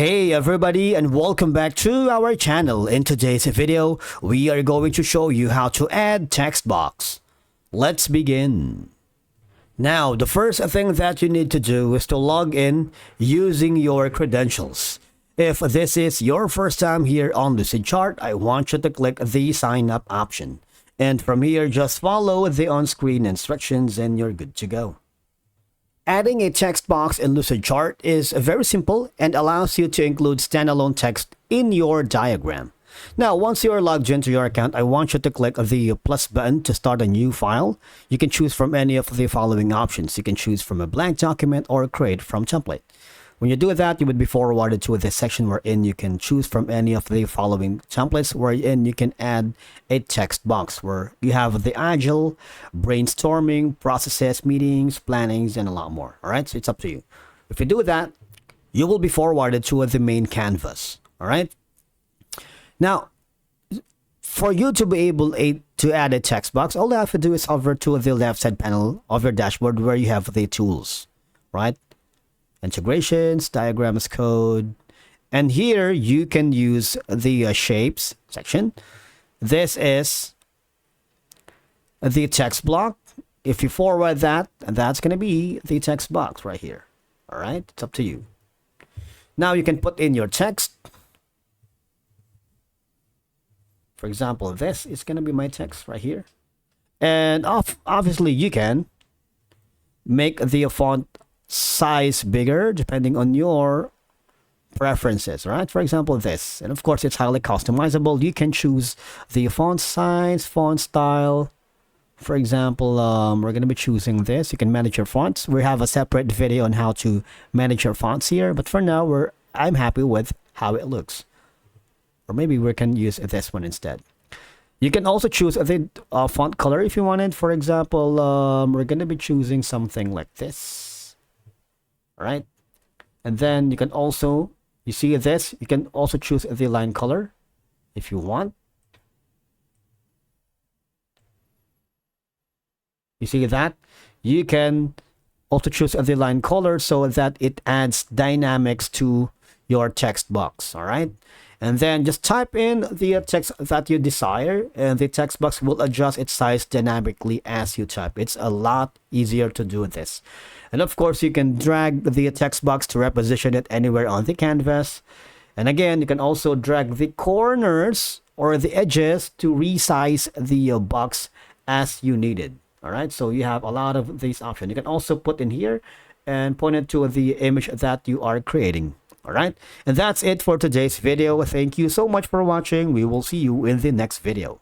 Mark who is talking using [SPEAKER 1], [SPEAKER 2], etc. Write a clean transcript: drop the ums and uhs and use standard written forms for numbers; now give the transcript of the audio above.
[SPEAKER 1] Hey everybody, and welcome back to our channel. In today's video, we are going to show you how to add text box. Let's begin. Now, the first thing that you need to do is to log in using your credentials. If this is your first time here on Lucidchart, I want you to click the sign up option. And from here, just follow the on-screen instructions and you're good to go. Adding a text box in Lucidchart is very simple and allows you to include standalone text in your diagram. Now, once you are logged into your account, I want you to click the plus button to start a new file. You can choose from any of the following options. You can choose from a blank document or create from template. When you do that, you would be forwarded to this section wherein you can choose from any of the following templates, wherein you can add a text box where you have the agile, brainstorming, processes, meetings, plannings, and a lot more. All right, so it's up to you. If you do that, you will be forwarded to the main canvas. All right. Now, for you to be able to add a text box, all you have to do is hover to the left side panel of your dashboard where you have the tools, right? Integrations, diagrams, code, and here you can use the shapes section. This is the text block. If you forward that, that's going to be the text box right here. All right, it's up to you. Now you can put in your text. For example, this is going to be my text right here. And obviously you can make the font size bigger depending on your preferences, right? For example, this, and of course it's highly customizable. You can choose the font size, font style. For example, we're going to be choosing this. You can manage your fonts. We have a separate video on how to manage your fonts here, but for now I'm happy with how it looks. Or maybe we can use this one instead. You can also choose the font color if you wanted. For example, we're going to be choosing something like this. All right, and then you can also, you see this, you can also choose the line color if you want. You see that? You can also choose the line color so that it adds dynamics to your text box. All right, and then just type in the text that you desire, and the text box will adjust its size dynamically as you type. It's a lot easier to do this. And of course, you can drag the text box to reposition it anywhere on the canvas. And again, you can also drag the corners or the edges to resize the box as you needed. All right, so you have a lot of these options. You can also put in here and point it to the image that you are creating. All right, and that's it for today's video. Thank you so much for watching. We will see you in the next video.